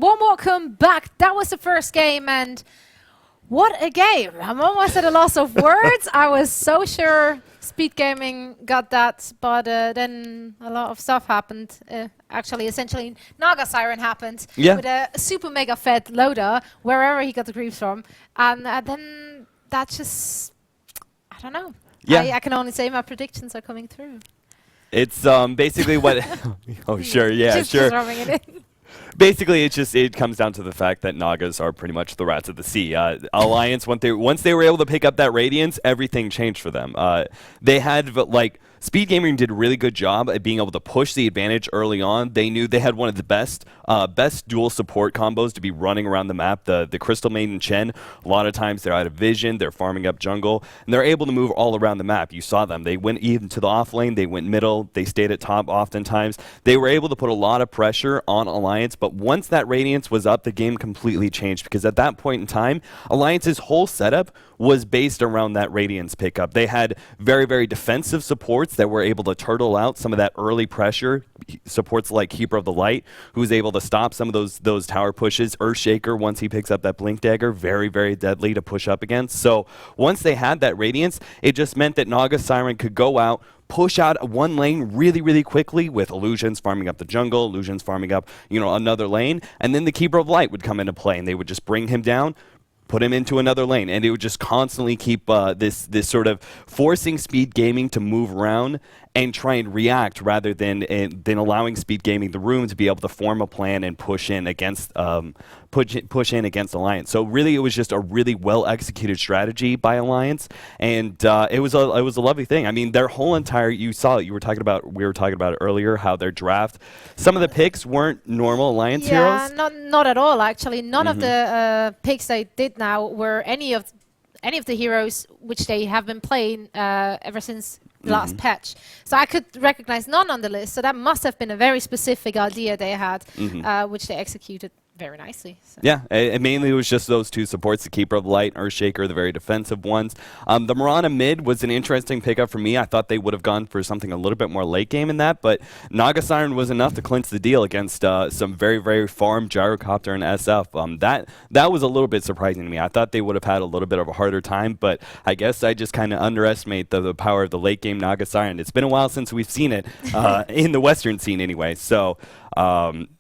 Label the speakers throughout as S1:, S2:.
S1: warm welcome back. That was the first game, and what a game. I'm almost at a loss of words. I was so sure Speed Gaming got that, but then a lot of stuff happened. Actually, essentially, Naga Siren happened with a super mega fed loader, wherever he got the creeps from. And then that just, I don't know. Yeah. I can only say my predictions are coming through.
S2: It's basically what... oh, sure, yeah,
S1: just
S2: sure.
S1: rubbing it in.
S2: Basically, it comes down to the fact that Nagas are pretty much the rats of the sea. Alliance, once they were able to pick up that Radiance, everything changed for them. They had, like... Speed Gaming did a really good job at being able to push the advantage early on. They knew they had one of the best dual support combos to be running around the map. The Crystal Maiden Chen, a lot of times they're out of vision, they're farming up jungle, and they're able to move all around the map. You saw them. They went even to the off lane, they went middle, they stayed at top oftentimes. They were able to put a lot of pressure on Alliance, but once that Radiance was up, the game completely changed, because at that point in time, Alliance's whole setup was based around that Radiance pickup. They had very, very defensive supports that were able to turtle out some of that early pressure. Supports like Keeper of the Light, who's able to stop some of those tower pushes. Earthshaker, once he picks up that Blink Dagger, very, very deadly to push up against. So once they had that Radiance, it just meant that Naga Siren could go out, push out one lane really, really quickly with Illusions farming up the jungle, Illusions farming up, another lane, and then the Keeper of Light would come into play, and they would just bring him down, put him into another lane, and it would just constantly keep this sort of forcing Speed Gaming to move around and try and react rather than allowing Speed Gaming the room to be able to form a plan and push in against Alliance. So really, it was just a really well executed strategy by Alliance, and it was a lovely thing. I mean, their whole entire, you saw it. We were talking about it earlier, how their draft, some of the picks weren't normal Alliance heroes.
S1: Yeah, not at all. Actually, none of the picks they did now were any of the heroes which they have been playing ever since the last patch. So I could recognize none on the list. So that must have been a very specific idea they had, which they executed very nicely. So.
S2: Yeah, mainly it was just those two supports, the Keeper of Light, Earthshaker, the very defensive ones. The Mirana mid was an interesting pickup for me. I thought they would have gone for something a little bit more late game in that, but Naga Siren was enough to clinch the deal against some very, very farm Gyrocopter and SF. That was a little bit surprising to me. I thought they would have had a little bit of a harder time, but I guess I just kind of underestimate the power of the late game Naga Siren. It's been a while since we've seen it in the Western scene anyway, so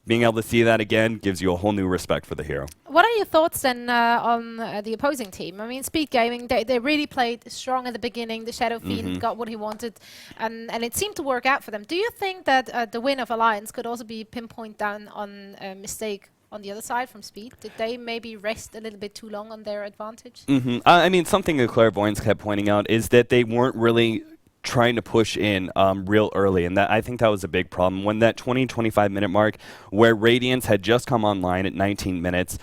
S2: being able to see that again gives you a whole new respect for the hero.
S1: What are your thoughts then on the opposing team? I mean, Speed Gaming, they really played strong at the beginning. The Shadow Fiend got what he wanted, and it seemed to work out for them. Do you think that the win of Alliance could also be pinpointed down on a mistake on the other side from Speed? Did they maybe rest a little bit too long on their advantage?
S2: I mean, something that Clairvoyance kept pointing out is that they weren't really trying to push in real early, and I think that was a big problem. When that 20-25 minute mark where Radiance had just come online at 19 minutes,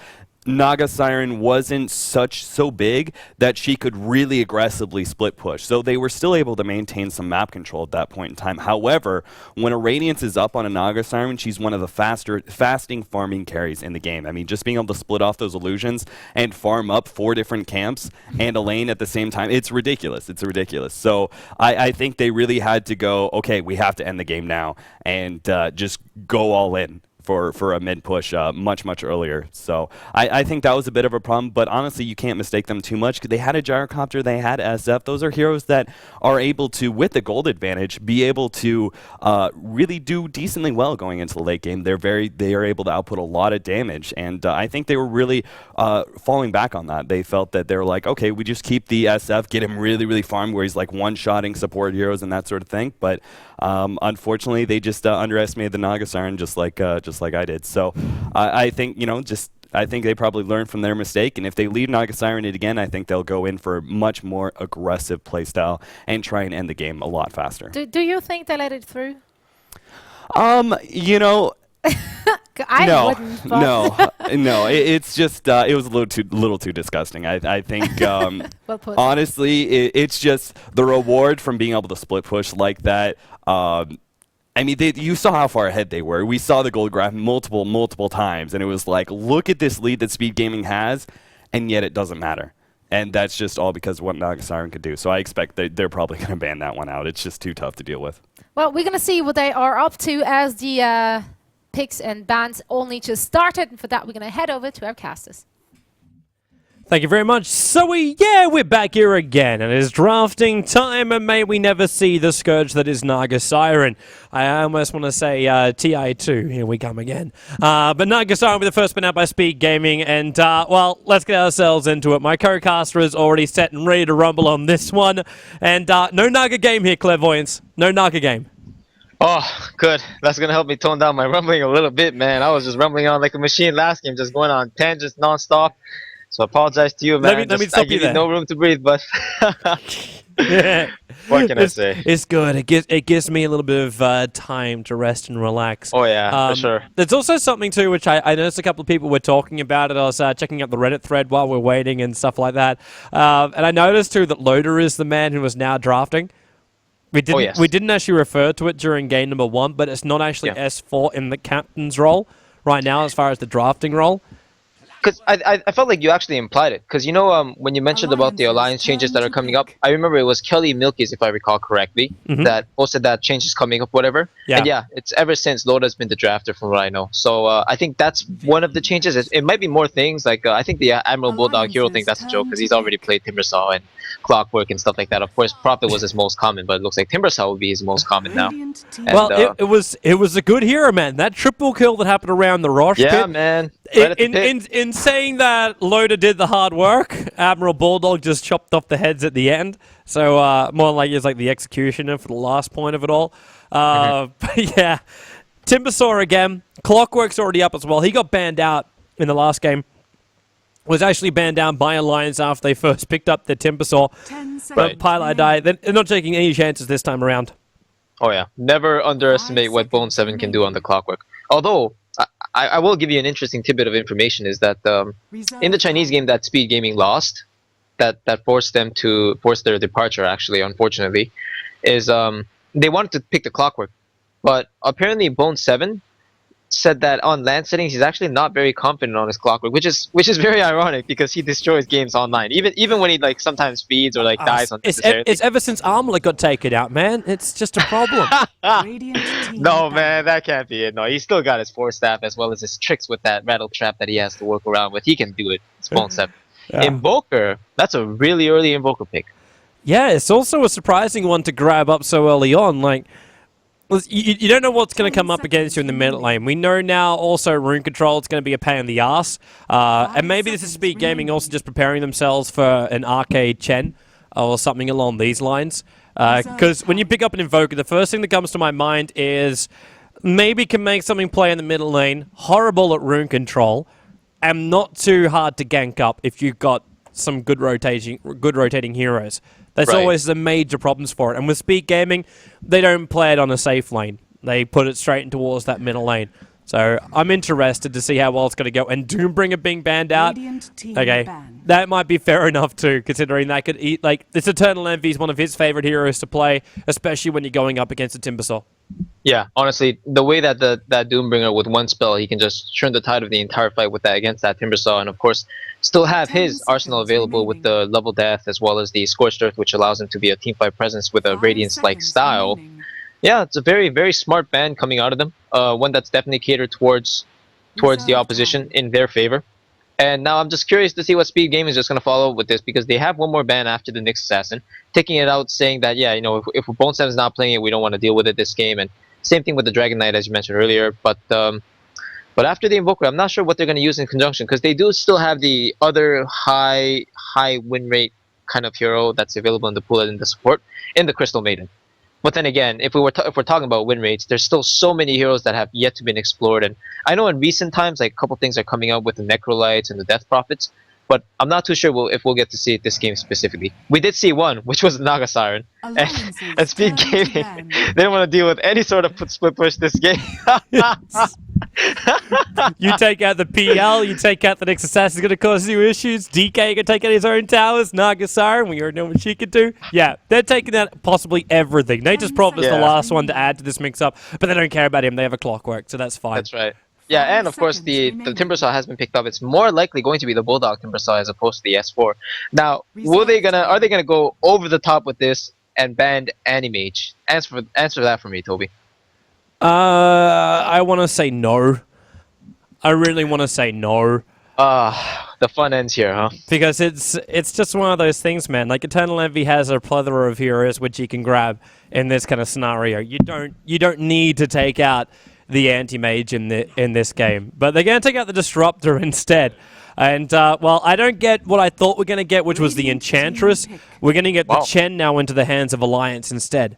S2: Naga Siren wasn't so big that she could really aggressively split push. So they were still able to maintain some map control at that point in time. However, when a Radiance is up on a Naga Siren, she's one of the fasting farming carries in the game. I mean, just being able to split off those illusions and farm up 4 different camps and a lane at the same time, it's ridiculous. It's ridiculous. So I think they really had to go, okay, we have to end the game now, and just go all in for a mid push much earlier. So I think that was a bit of a problem, but honestly, you can't mistake them too much. They had a Gyrocopter, they had SF. Those are heroes that are able to, with the gold advantage, be able to really do decently well going into the late game. They are able to output a lot of damage, and I think they were really falling back on that. They felt that they were like, okay, we just keep the SF, get him really farmed where he's like one-shotting support heroes and that sort of thing. But unfortunately, they just underestimated the Naga Siren just like I did. So I think, I think they probably learned from their mistake, and if they leave Naga Siren it again, I think they'll go in for a much more aggressive playstyle and try and end the game a lot faster.
S1: Do you think they let it through?
S2: No. It's just it was a little too disgusting. I think
S1: well put.
S2: Honestly, it's just the reward from being able to split push like that. I mean, you saw how far ahead they were. We saw the gold graph multiple times, and it was like, look at this lead that Speed Gaming has, and yet it doesn't matter. And that's just all because of what Naga Siren could do. So I expect they're probably going to ban that one out. It's just too tough to deal with.
S1: Well, we're going to see what they are up to as the picks and bans only just started. And for that, we're going to head over to our casters.
S3: Thank you very much. So we're back here again, and it is drafting time, and may we never see the scourge that is Naga Siren. I almost want to say TI2, here we come again. But Naga Siren will be the first spin out by Speed Gaming, and well, let's get ourselves into it. My co-caster is already set and ready to rumble on this one, and no Naga game here, Clairvoyance. No Naga game.
S4: Oh, good. That's going to help me tone down my rumbling a little bit, man. I was just rumbling on like a machine last game, just going on tangents nonstop. So I apologize to you, man.
S3: Let me stop you there.
S4: No room to breathe, but
S3: Yeah.
S4: What can I say?
S3: It's good. It gives me a little bit of time to rest and relax.
S4: Oh yeah, for sure.
S3: There's also something too, which I noticed a couple of people were talking about it. I was checking out the Reddit thread while we're waiting and stuff like that. And I noticed too that Loader is the man who is now drafting. We didn't actually refer to it during game number 1, but it's not actually S4 in the captain's role right now as far as the drafting role.
S4: Because I felt like you actually implied it. Because, you know, when you mentioned about the alliance changes that are coming up, I remember it was Kelly Milkies, if I recall correctly, that posted that change is coming up, whatever.
S3: Yeah.
S4: And yeah, it's ever since Loda's been the drafter, from what I know. So I think that's one of the changes. It might be more things. Like, I think the Admiral Bulldog hero thing, that's a joke, because he's already played Timbersaw and Clockwork and stuff like that. Of course, Prophet was his most common, but it looks like Timbersaw will be his most common now. And,
S3: well, it was a good hero, man. That triple kill that happened around the Roche
S4: yeah,
S3: pit,
S4: man. Right
S3: in saying that Loader did the hard work, Admiral Bulldog just chopped off the heads at the end. So more like it's like the executioner for the last point of it all. But yeah, Timbersaw again. Clockwork's already up as well. He got banned out in the last game. Was actually banned down by Alliance after they first picked up their Timbersaw. But Pilot died. They're not taking any chances this time around.
S4: Oh yeah, never underestimate what Bone 7 can do on the Clockwork. Although, I will give you an interesting tidbit of information is that in the Chinese game that Speed Gaming lost, that forced them to force their departure, actually, unfortunately, is they wanted to pick the Clockwork. But apparently Bone 7 said that on LAN settings he's actually not very confident on his Clockwork, which is very ironic because he destroys games online. Even when he like sometimes feeds or like dies on
S3: it's ever since Armlet got taken out, man. It's just a problem.
S4: No, man, that can't be it. No, he's still got his Force Staff as well as his tricks with that Rattle Trap that he has to work around with. He can do it. It's Bone 7.
S3: Yeah.
S4: Invoker, that's a really early Invoker pick.
S3: Yeah, it's also a surprising one to grab up so early on. Like, you don't know what's going to come up against you in the mid lane. We know now also Rune Control is going to be a pain in the ass. And maybe this is Speed Gaming also just preparing themselves for an Arcade Chen or something along these lines. Because when you pick up an Invoker, the first thing that comes to my mind is maybe can make something play in the middle lane, horrible at Rune Control, and not too hard to gank up if you've got some good rotating heroes. That's always the major problems for it. And with Speed Gaming, they don't play it on a safe lane. They put it straight in towards that middle lane. So I'm interested to see how well it's going to go. And Doombringer being banned out, okay, that might be fair enough too, considering that could eat, like, this Eternal Envy is one of his favorite heroes to play, especially when you're going up against a Timbersaw.
S4: Yeah, honestly, the way that that Doombringer with one spell, he can just turn the tide of the entire fight with that against that Timbersaw, and of course, still have his arsenal available with the Level Death as well as the Scorched Earth, which allows him to be a teamfight presence with a Radiance-like style. Yeah, it's a very, very smart ban coming out of them. One that's definitely catered towards the opposition in their favor. And now I'm just curious to see what Speed Gaming is just going to follow up with this, because they have one more ban after the Nyx Assassin, taking it out, saying that, yeah, you know, if Bone 7 is not playing it, we don't want to deal with it this game. And same thing with the Dragon Knight, as you mentioned earlier. But after the Invoker, I'm not sure what they're going to use in conjunction, because they do still have the other high win rate kind of hero that's available in the pool and the support in the Crystal Maiden. But then again, if we're talking about win rates, there's still so many heroes that have yet to been explored. And I know in recent times, like, a couple things are coming up with the Necrolites and the Death Prophets, but I'm not too sure if we'll get to see it this game specifically. We did see one, which was Naga Siren, and Speed Gaming. They didn't want to deal with any sort of split push this game.
S3: You take out the PL, you take out the Nyx Assassin, it's going to cause you issues. DK can take out his own towers. Naga Siren, we already know what she can do. Yeah, they're taking out possibly everything. Nature's Prophet is the last one to add to this mix-up, but they don't care about him. They have a Clockwork, so that's fine.
S4: That's right. Yeah, and of course the Timbersaw has been picked up. It's more likely going to be the Bulldog Timbersaw as opposed to the S4. Now, are they gonna go over the top with this and ban Animage? Answer that for me, Toby.
S3: I want to say no. I really want to say no.
S4: The fun ends here, huh?
S3: Because it's just one of those things, man. Like Eternal Envy has a plethora of heroes which you can grab in this kind of scenario. You don't need to take out the anti-mage in this game, but they're going to take out the disruptor instead. And well, I don't get what I thought we're going to get, which was the Enchantress. We're going to get the Chen now into the hands of Alliance instead.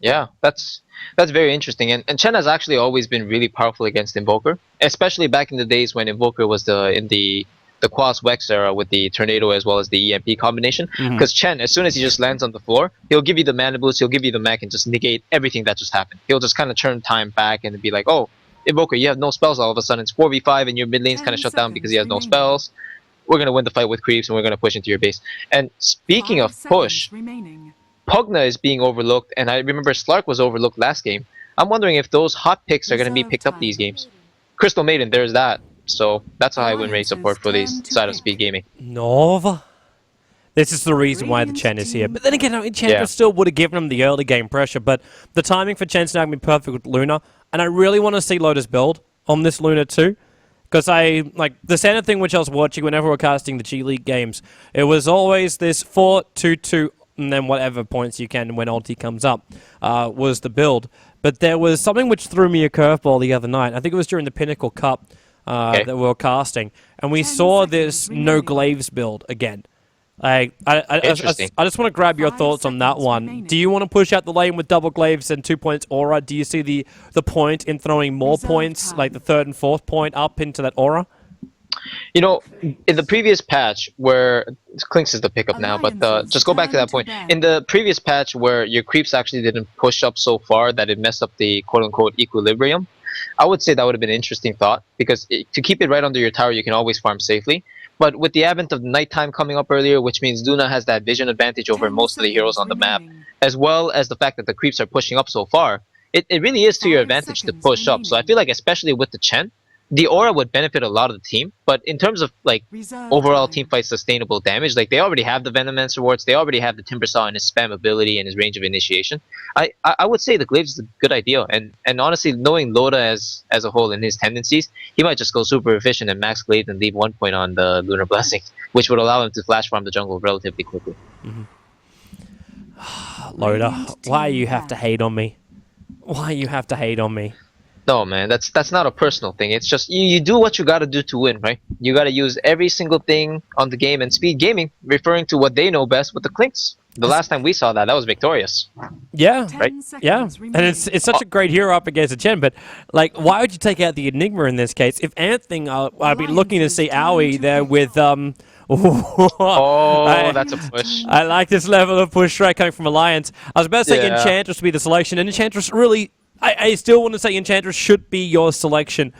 S4: Yeah, that's very interesting. And Chen has actually always been really powerful against Invoker, especially back in the days when Invoker was in the Quas Wex era with the Tornado as well as the EMP combination. Because Chen, as soon as he just lands on the floor, he'll give you the mana boost, he'll give you the mech, and just negate everything that just happened. He'll just kind of turn time back and be like, oh, Invoker, you have no spells all of a sudden. It's 4v5 and your mid lane's kind of shut down because he has no spells. We're going to win the fight with creeps and we're going to push into your base. And speaking of push, Pugna is being overlooked, and I remember Slark was overlooked last game. I'm wondering if those hot picks are going to be picked up these games. Crystal Maiden, there's that. So that's a high win rate support for this side of Speed Gaming.
S3: Nova. This is the reason why the Chen is here. But then again, Enchantress still would have given him the early game pressure, but the timing for Chen's now going to be perfect with Luna. And I really want to see Lotus build on this Luna too. Because the standard thing which I was watching whenever we're casting the G League games, it was always this 4-2-2 and then whatever points you can when ulti comes up was the build. But there was something which threw me a curveball the other night. I think it was during the Pinnacle Cup that we were casting. And we saw this no glaives build again. I just want to grab your thoughts on that one. Do you want to push out the lane with double glaives and 2 points aura? Do you see the point in throwing more points, like the 3rd and 4th point, up into that aura?
S4: You know, in the previous patch where Clinks is the pickup now, but just go back to that point. In the previous patch where your creeps actually didn't push up so far that it messed up the quote-unquote equilibrium, I would say that would have been an interesting thought, because to keep it right under your tower, you can always farm safely. But with the advent of nighttime coming up earlier, which means Luna has that vision advantage over most of the heroes on the map, as well as the fact that the creeps are pushing up so far, it really is to your advantage to push up. So I feel like especially with the Chen, the aura would benefit a lot of the team, but in terms of like overall teamfight sustainable damage, like they already have the Venomancer wards, they already have the Timbersaw and his spam ability and his range of initiation. I would say the Glaives is a good idea, and honestly, knowing Loda as a whole and his tendencies, he might just go super efficient and max Glaives and leave 1 point on the Lunar Blessing, which would allow him to flash farm the jungle relatively quickly.
S3: Loda, why you have to hate on me? Why you have to hate on me?
S4: No, man, that's not a personal thing. It's just you do what you gotta do to win, right? You gotta use every single thing on the game, and Speed Gaming, referring to what they know best with the Clinks. The last time we saw that was victorious.
S3: Yeah,
S4: right?
S3: Yeah, and it's such a great hero up against a Chen, but like, why would you take out the Enigma in this case? If anything, I'd be looking to see Aoi there with
S4: that's a push.
S3: I like this level of push right coming from Alliance. I was about to say Enchantress to be the selection, and Enchantress really. I still want to say Enchantress should be your selection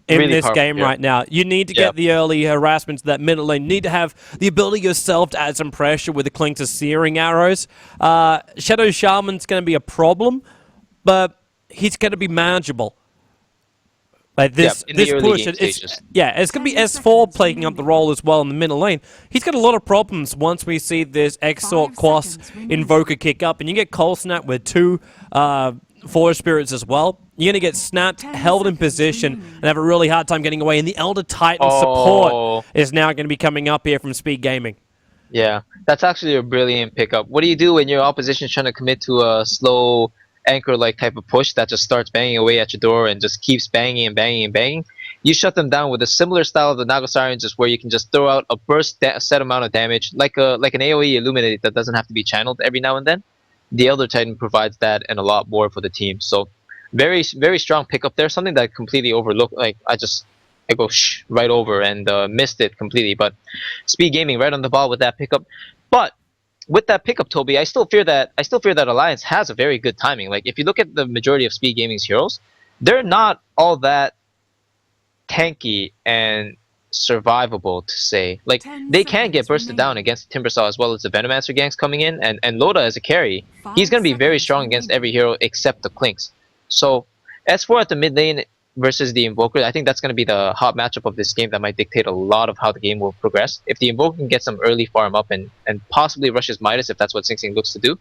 S3: in really this game right now. You need to get the early harassment to that middle lane. You need to have the ability yourself to add some pressure with the Clinks of Searing Arrows. Shadow Shaman's going to be a problem, but he's going to be manageable. Like this push, it's going to be S4 playing up the role as well in the middle lane. He's got a lot of problems once we see this Exort Quas Invoker kick up, and you get Cold Snap with 2 Forest Spirits as well. You're going to get snapped, held in position, and have a really hard time getting away. And the Elder Titan support is now going to be coming up here from Speed Gaming.
S4: Yeah, that's actually a brilliant pickup. What do you do when your opposition is trying to commit to a slow anchor-like type of push that just starts banging away at your door and just keeps banging and banging and banging? You shut them down with a similar style of the Nagosarian, just where you can just throw out a burst set amount of damage, like an AoE Illuminate that doesn't have to be channeled every now and then. The Elder Titan provides that and a lot more for the team. So very, very strong pickup there. Something that I completely overlooked. Like I go right over and missed it completely. But Speed Gaming right on the ball with that pickup. But with that pickup, Toby, I still fear that Alliance has a very good timing. Like if you look at the majority of Speed Gaming's heroes, they're not all that tanky and survivable to say. Like they can get bursted down against Timbersaw as well as the Venomancer gangs coming in, and Loda as a carry, he's going to be very strong against every hero except the Clinks. So S4 at the mid lane versus the Invoker, I think that's going to be the hot matchup of this game that might dictate a lot of how the game will progress. If the Invoker can get some early farm up and possibly rushes Midas, if that's what Sing Sing looks to do,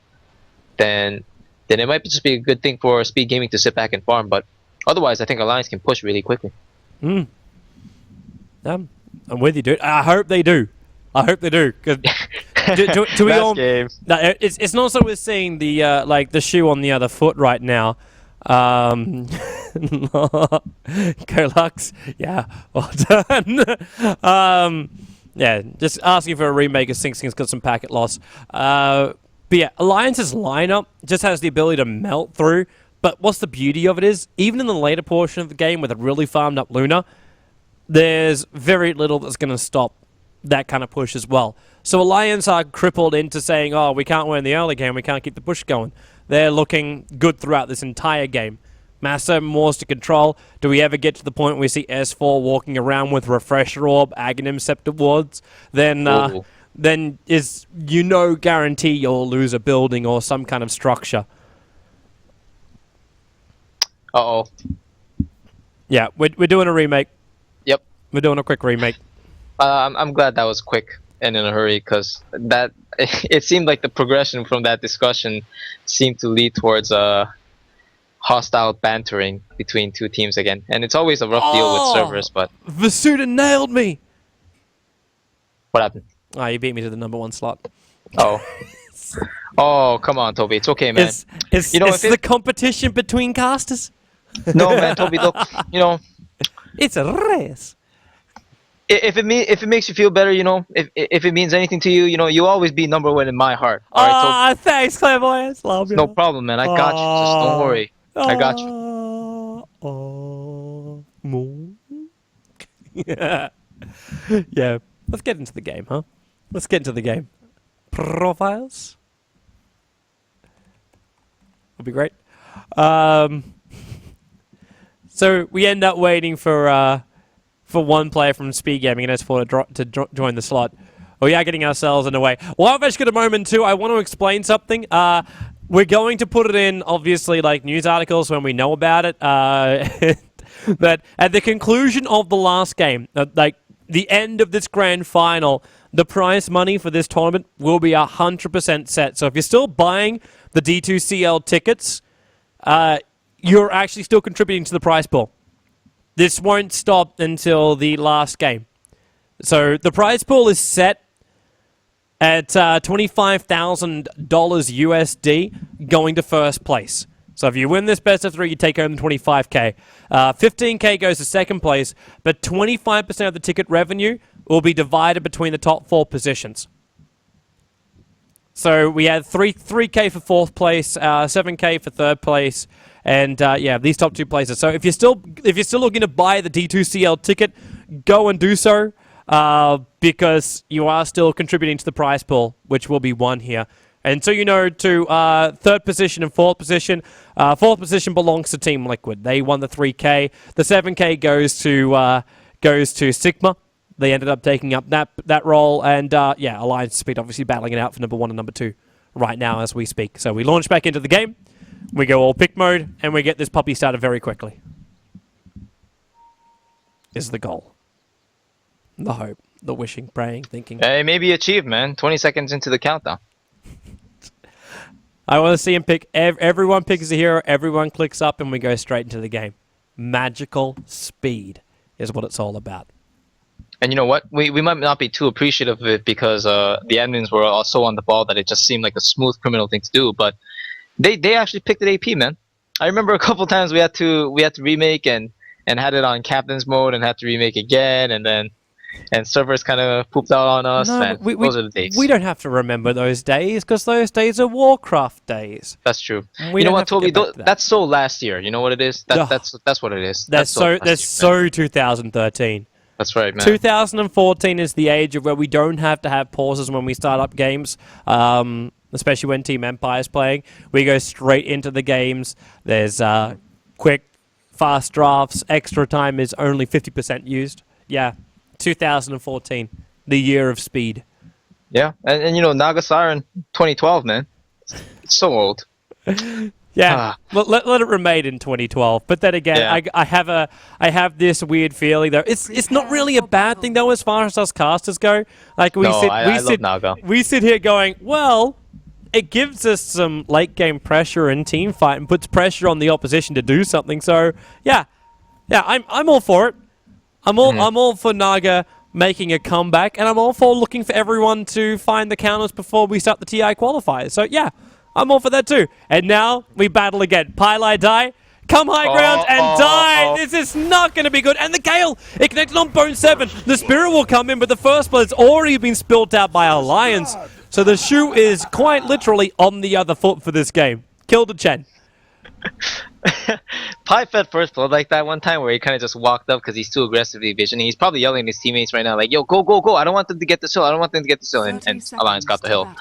S4: then then it might just be a good thing for Speed Gaming to sit back and farm. But otherwise, I think Alliance can push really quickly.
S3: I'm with you, dude. I hope they do. I hope they do. 'Cause do we all?
S4: Game.
S3: No, it's not so we're seeing the like the shoe on the other foot right now. Golux, yeah, well done. Yeah, just asking for a remake of Sing Sing's got some packet loss. But yeah, Alliance's lineup just has the ability to melt through. But what's the beauty of it is, even in the later portion of the game with a really farmed up Luna, there's very little that's going to stop that kind of push as well. So Alliance are crippled into saying, oh, we can't win the early game, we can't keep the push going. They're looking good throughout this entire game. Massa, Moors to control. Do we ever get to the point where we see S4 walking around with Refresher Orb, Aghanim Scepter Wards? Then is, guarantee you'll lose a building or some kind of structure.
S4: Uh-oh.
S3: Yeah, we're doing a remake.
S4: Yep.
S3: We're doing a quick remake.
S4: I'm glad that was quick and in a hurry, because that it seemed like the progression from that discussion seemed to lead towards hostile bantering between two teams again. And it's always a rough deal with servers, but...
S3: Vasuda nailed me!
S4: What happened?
S3: Oh, you beat me to the #1 slot.
S4: Oh. Oh, come on, Toby. It's okay, man.
S3: It's the competition between casters.
S4: No, man, Toby, look,
S3: It's a race.
S4: If it makes you feel better, if it means anything to you, you'll always be #1 in my heart. All right, Toby?
S3: Thanks, Clairvoyance. Love you.
S4: No problem, man. I got you. Just don't worry. I got
S3: you. Yeah. Yeah. Let's get into the game, huh? Let's get into the game. Profiles. Would be great. So we end up waiting for one player from Speed Gaming and S4 to join the slot. We are getting ourselves in the way. Well, I've actually got a moment too. I want to explain something. We're going to put it in, obviously, like news articles when we know about it. But at the conclusion of the last game, like the end of this grand final, the prize money for this tournament will be 100% set. So if you're still buying the D2CL tickets, you're actually still contributing to the prize pool. This won't stop until the last game. So the prize pool is set at $25,000 USD going to first place. So if you win this best of 3, you take home the 25K. 15K goes to second place, but 25% of the ticket revenue will be divided between the top 4 positions. So we had 3K for fourth place, 7K for third place, and yeah, these top 2 places. So if you're still looking to buy the D2CL ticket, go and do so, because you are still contributing to the prize pool, which will be won here. And so to third position and fourth position. Fourth position belongs to Team Liquid. They won the 3K. The 7K goes to Sigma. They ended up taking up that role, and yeah, Alliance Speed obviously battling it out for #1 and #2 right now as we speak. So we launch back into the game, we go all pick mode, and we get this puppy started very quickly. Is the goal, the hope, the wishing, praying, thinking.
S4: Hey, maybe achieved, man. 20 seconds into the countdown.
S3: I want to see him pick. Everyone picks a hero. Everyone clicks up, and we go straight into the game. Magical speed is what it's all about.
S4: And you know what? We might not be too appreciative of it because the admins were also on the ball that it just seemed like a smooth criminal thing to do. But they actually picked an AP, man. I remember a couple times we had to remake and had it on captain's mode and had to remake again, and servers kind of pooped out on us.
S3: No,
S4: man, those are the days.
S3: We don't have to remember those days because those days are Warcraft days.
S4: That's true. You know what, Toby? That's so last year. You know what it is? That's what it is.
S3: That's so 2013.
S4: That's right, man.
S3: 2014 is the age of where we don't have to have pauses when we start up games, especially when Team Empire is playing. We go straight into the games. There's quick, fast drafts. Extra time is only 50% used. Yeah, 2014, the year of speed.
S4: Yeah, and Naga Siren 2012, man. It's so old.
S3: Yeah, let it remain in 2012. But then again, yeah. I have this weird feeling though. It's not really a bad thing though as far as us casters go. Like we sit here going, well, it gives us some late game pressure and team fight and puts pressure on the opposition to do something. So yeah, I'm all for it. I'm all for Naga making a comeback, and I'm all for looking for everyone to find the counters before we start the TI qualifiers. So yeah, I'm all for that too. And now we battle again. Pylai die. Come high ground and die! This is not going to be good. And the Gale, it connected on Bone 7. The Spirit will come in, but the first blood has already been spilt out by Alliance. So the shoe is quite literally on the other foot for this game. Killed a Chen.
S4: Pi fed first blood like that one time where he kind of just walked up because he's too aggressively visioning. He's probably yelling at his teammates right now like, yo, go, go, go. I don't want them to get this hill. I don't want them to get this hill. And Alliance got the hill.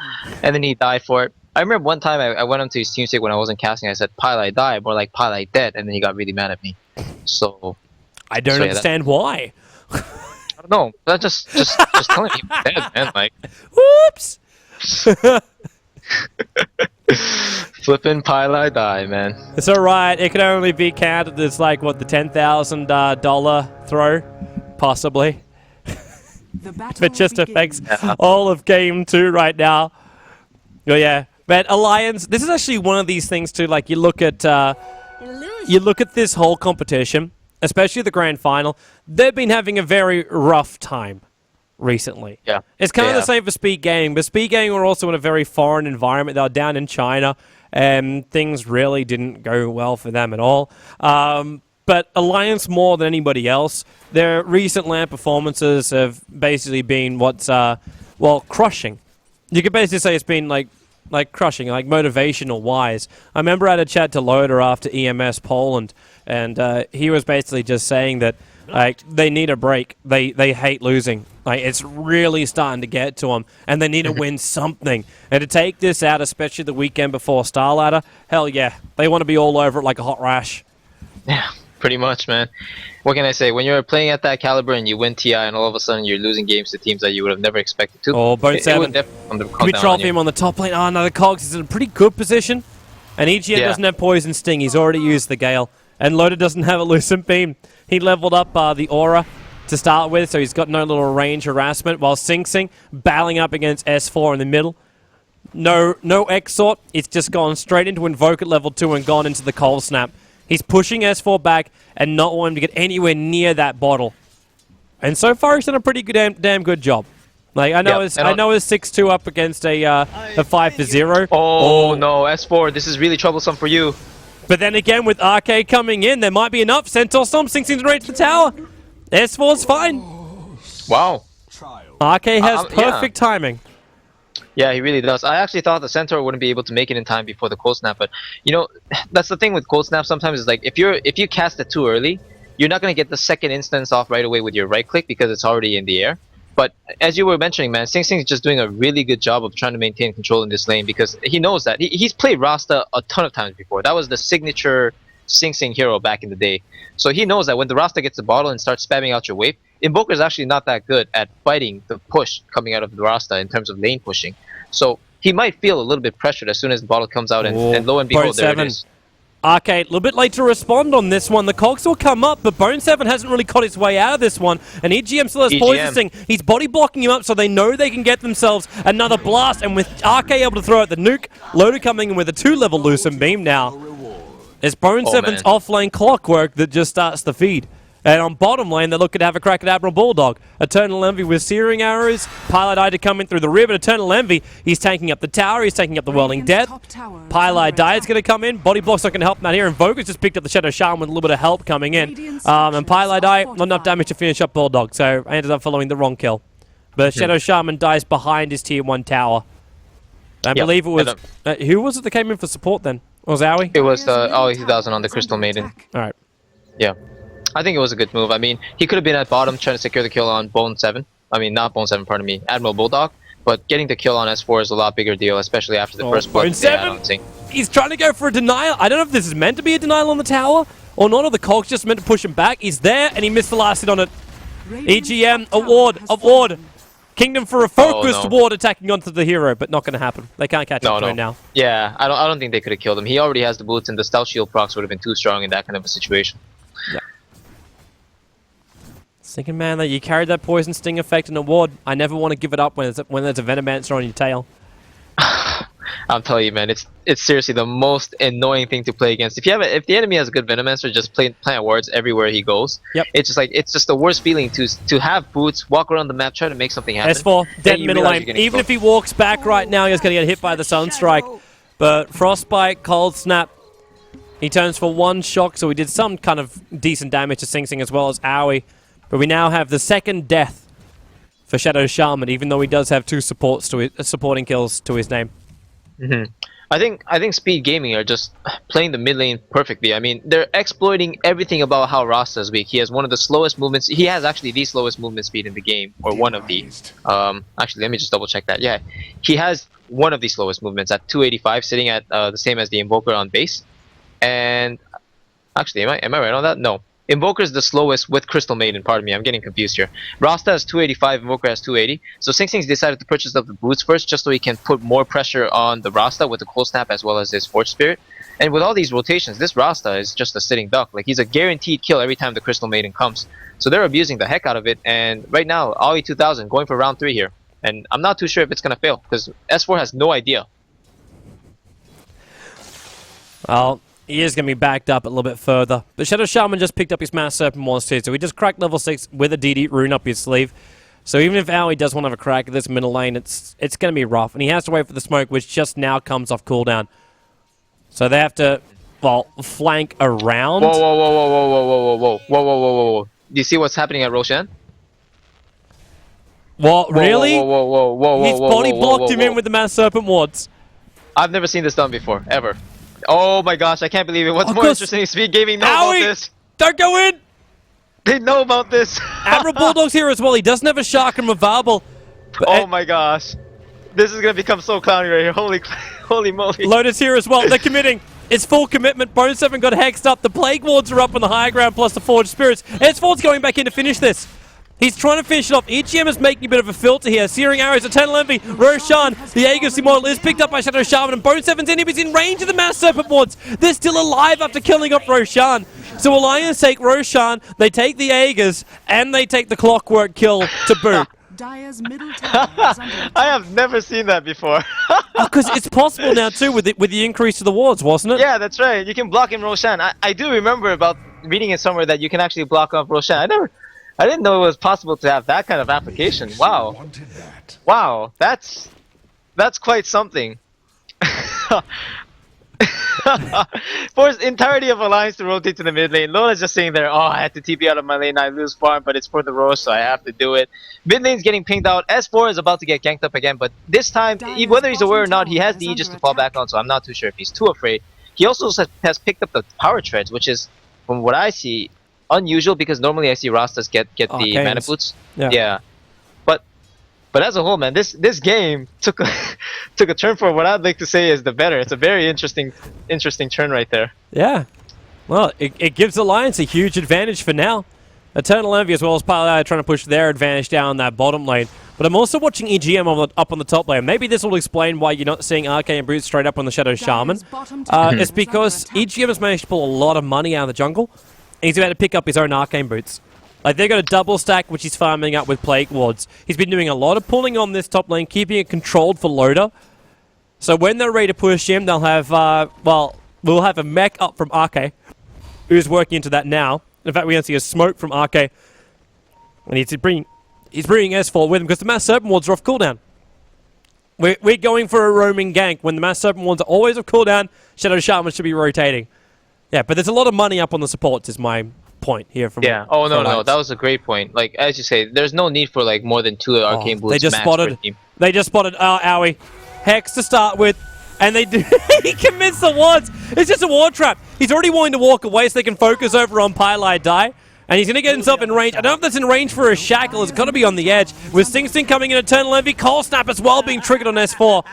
S4: And then he died for it. I remember one time I went onto his TeamSpeak when I wasn't casting. I said, Pylai died, more like Pylai dead. And then he got really mad at me. So
S3: I don't understand why.
S4: I don't know. That's just telling me he's dead, man. Like,
S3: whoops.
S4: Flippin' Pylai die, man.
S3: It's alright. It can only be counted as like, what, the $10,000 throw? Possibly. It just affects all of game 2 right now. Oh yeah, but Alliance, this is actually one of these things too, like you look at this whole competition, especially the grand final, they've been having a very rough time recently.
S4: Yeah.
S3: It's kind of the same for Speed Gaming, but Speed Gaming were also in a very foreign environment. They were down in China, and things really didn't go well for them at all. But Alliance, more than anybody else, their recent LAN performances have basically been what's, well, crushing. You could basically say it's been like crushing, like motivational wise. I remember I had a chat to Loader after EMS Poland, and he was basically just saying that like they need a break. They hate losing. Like it's really starting to get to them, and they need to win something. And to take this out, especially the weekend before Star Ladder, hell yeah, they want to be all over it like a hot rash.
S4: Yeah, pretty much, man. What can I say? When you're playing at that caliber and you win TI and all of a sudden you're losing games to teams that you would have never expected to.
S3: Oh, Bone 7. Can we trophy him on the top lane? Oh, no, the Cogs is in a pretty good position. And EGN doesn't have Poison Sting. He's already used the Gale. And Loader doesn't have a Lucent Beam. He leveled up the Aura to start with, so he's got no little range harassment, while Sing Sing battling up against S4 in the middle. No Exort. It's just gone straight into Invoke at level 2 and gone into the Cold Snap. He's pushing S4 back and not wanting to get anywhere near that bottle. And so far, he's done a pretty good, damn good job. Like I know, I know it's 6-2 up against a 5-0.
S4: Oh no, S4, this is really troublesome for you.
S3: But then again, with RK coming in, there might be enough. Centaur Storm sinks into right to the tower. S4's fine.
S4: Wow.
S3: RK has perfect timing.
S4: Yeah, he really does. I actually thought the Centaur wouldn't be able to make it in time before the cold snap, but you know, that's the thing with cold snap sometimes is like if you cast it too early, you're not going to get the second instance off right away with your right click because it's already in the air. But as you were mentioning, man, Sing Sing's just doing a really good job of trying to maintain control in this lane because he knows that. He's played Rasta a ton of times before. That was the signature Sing Sing hero back in the day. So he knows that when the Rasta gets the bottle and starts spamming out your wave, Invoker's actually not that good at fighting the push coming out of the Rasta in terms of lane pushing. So he might feel a little bit pressured as soon as the bottle comes out, and lo and behold, there it is.
S3: Arcade, a little bit late to respond on this one. The Cogs will come up, but Bone 7 hasn't really caught his way out of this one. And EGM still has Poison Sting. He's body blocking him up so they know they can get themselves another blast. And with RK able to throw out the nuke, Loader coming in with a 2-level Lucent Beam now. It's Bone 7's offlane clockwork that just starts the feed. And on bottom lane, they're looking to have a crack at Admiral Bulldog. Eternal Envy with Searing Arrows. Pilot Eye to come in through the rear, but Eternal Envy, he's taking up the tower, he's taking up the Whirling Death. Pilot Eye is going to come in. Body Block's not going to help him out here. And Vogel's just picked up the Shadow Shaman with a little bit of help coming in. And Pilot Eye, not enough damage to finish up Bulldog, so I ended up following the wrong kill. But Shadow Shaman dies behind his tier 1 tower. I believe it was... who was it that came in for support then? Was it Owie?
S4: It was Owie 2000 on the Crystal Maiden.
S3: Alright.
S4: Yeah. I think it was a good move. I mean, he could have been at bottom trying to secure the kill on Bone 7. I mean, not Bone 7, pardon me, Admiral Bulldog. But getting the kill on S4 is a lot bigger deal, especially after the first blood.
S3: Bone 7, he's trying to go for a denial. I don't know if this is meant to be a denial on the tower or not, or the Cog's just meant to push him back. He's there, and he missed the last hit on it. EGM, award. Kingdom for a focused ward attacking onto the hero, but not going to happen. They can't catch up to him now.
S4: Yeah, I don't think they could have killed him. He already has the bullets, and the stealth shield procs would have been too strong in that kind of a situation.
S3: Yeah. Thinking, man, that you carried that Poison Sting effect in a ward. I never want to give it up when there's a Venomancer on your tail.
S4: I'm telling you, man, it's seriously the most annoying thing to play against. If the enemy has a good Venomancer, just plant wards everywhere he goes.
S3: Yep.
S4: It's just the worst feeling to have boots, walk around the map, try to make something happen.
S3: S4, dead
S4: Then you
S3: middle
S4: realize
S3: lane.
S4: you're getting
S3: Even if
S4: smoked.
S3: he walks back right now, he's going to get hit by the Sunstrike. But Frostbite, Cold Snap, he turns for one shock, so we did some kind of decent damage to Sing Sing as well as Owie. But we now have the second death for Shadow Shaman, even though he does have two supporting kills to his name.
S4: I think Speed Gaming are just playing the mid lane perfectly. I mean, they're exploiting everything about how Rasta is weak. He has one of the slowest movements. He has actually the slowest movement speed in the game, or one of the. Actually, let me just double check that. Yeah, he has one of the slowest movements at 285, sitting at the same as the Invoker on base. And actually, am I right on that? No. Invoker is the slowest with Crystal Maiden. Pardon me, I'm getting confused here. Rasta has 285, Invoker has 280. So Sing Sing's decided to purchase up the boots first, just so he can put more pressure on the Rasta with the Cold Snap as well as his Forge Spirit. And with all these rotations, this Rasta is just a sitting duck. Like, he's a guaranteed kill every time the Crystal Maiden comes. So they're abusing the heck out of it. And right now, Aoi 2000 going for round 3 here. And I'm not too sure if it's gonna fail, because S4 has no idea.
S3: Well, he is going to be backed up a little bit further. But Shadow Shaman just picked up his Mass Serpent once too, so he just cracked level 6 with a DD rune up his sleeve. So even if Owie does want to have a crack at this middle lane, it's going to be rough. And he has to wait for the smoke, which just now comes off cooldown. So they have to, well, flank around.
S4: Whoa, whoa, whoa, whoa, whoa, whoa, whoa, whoa, whoa, whoa, whoa, whoa, whoa. Do you see what's happening at Roshan?
S3: What, really?
S4: Whoa, whoa, whoa, whoa, whoa,
S3: His
S4: whoa,
S3: body
S4: whoa,
S3: blocked
S4: whoa,
S3: him
S4: whoa.
S3: in with the Mass Serpent wards.
S4: I've never seen this done before, ever. Oh my gosh, I can't believe it. What's
S3: Of
S4: more
S3: course.
S4: interesting is Speed Gaming know
S3: Owie!
S4: about this.
S3: Don't go in!
S4: They know about this.
S3: Admiral Bulldog's here as well. He doesn't have a Chakram available.
S4: Oh my gosh. This is gonna become so clowny right here. Holy moly.
S3: Lotus here as well. They're committing. It's full commitment. Bone 7 got hexed up. The Plague Wards are up on the higher ground, plus the Forged Spirits. S4's going back in to finish this. He's trying to finish it off. EGM is making a bit of a filter here. Searing Arrows, Eternal Envy, Roshan, the Aegis model is picked up by Shadow Shaman, and Bone 7's in. He's in range of the Mass Serpent Wards. They're still alive after killing off Roshan. So Alliance take Roshan, they take the Aegis, and they take the Clockwork kill to boot.
S5: Dire's middle tower is under attack.
S4: I have never seen that before.
S3: Because it's possible now too with the increase to the wards, wasn't it?
S4: Yeah, that's right. You can block in Roshan. I do remember about reading it somewhere that you can actually block off Roshan. I didn't know it was possible to have that kind of application. Wow. Wow, that's quite something. For his entirety of Alliance to rotate to the mid lane, Lola's just sitting there, oh, I had to TP out of my lane, I lose farm, but it's for the Roche, so I have to do it. Mid lane's getting pinged out, S4 is about to get ganked up again, but this time, whether he's aware or not, he has the Aegis to fall back on, so I'm not too sure if he's too afraid. He also has picked up the Power Treads, which is, from what I see, unusual, because normally I see Rastas get the mana boots. Yeah. But as a whole, man, this game took a turn for what I'd like to say is the better. It's a very interesting turn right there.
S3: Yeah. Well, it gives Alliance a huge advantage for now. Eternal Envy as well as Pile trying to push their advantage down that bottom lane. But I'm also watching EGM up on the top lane. Maybe this will explain why you're not seeing Arcane Brute straight up on the Shadow Shaman. It's because EGM has managed to pull a lot of money out of the jungle. And he's about to pick up his own Arcane Boots. Like, they've got a double stack, which he's farming up with Plague Wards. He's been doing a lot of pulling on this top lane, keeping it controlled for Loader. So when they're ready to push him, they'll have, we'll have a mech up from Arke, who's working into that now. In fact, we can see a smoke from Arke. And he's bringing S4 with him, because the Mass Serpent Wards are off cooldown. We're going for a roaming gank. When the Mass Serpent Wards are always off cooldown, Shadow Shaman should be rotating. Yeah, but there's a lot of money up on the supports, is my point here. From
S4: Oh no, that was a great point. Like, as you say, there's no need for like more than 2 arcane boots.
S3: They just spotted Owie. Hex to start with, and they do. He commits the wards. It's just a ward trap. He's already wanting to walk away so they can focus over on Pylai Die. And he's going to get himself in range. I don't know if that's in range for a shackle. It's got to be on the edge. With Sing Sing coming in, Eternal Envy, Cold Snap as well being triggered on S4.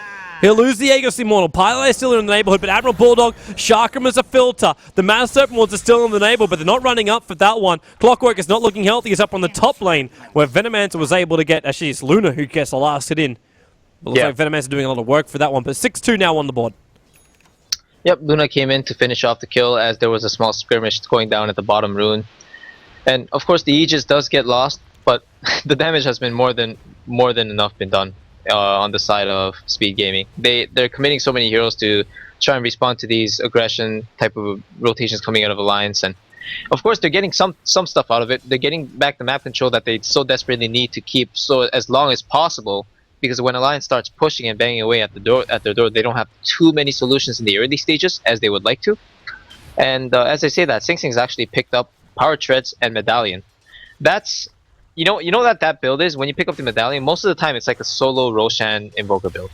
S3: He'll lose the Aegis Immortal. Pylai is still in the neighborhood, but Admiral Bulldog, Chakram is a filter. The Mass Serpent Wards are still in the neighborhood, but they're not running up for that one. Clockwork is not looking healthy. He's up on the top lane, where Venomancer was able to get... Actually, it's Luna who gets the last hit in. But looks like Venomancer doing a lot of work for that one, but 6-2 now on the board.
S4: Yep, Luna came in to finish off the kill as there was a small skirmish going down at the bottom rune. And, of course, the Aegis does get lost, but the damage has been more than enough been done. on the side of Speed Gaming. They're committing so many heroes to try and respond to these aggression type of rotations coming out of Alliance, and of course they're getting some stuff out of it. They're getting back the map control that they so desperately need to keep so as long as possible, because when Alliance starts pushing and banging away at their door, they don't have too many solutions in the early stages as they would like to. And as I say that, Sing Sing's actually picked up Power Treads and Medallion. That's you know that build is when you pick up the Medallion, most of the time it's like a solo Roshan Invoker build.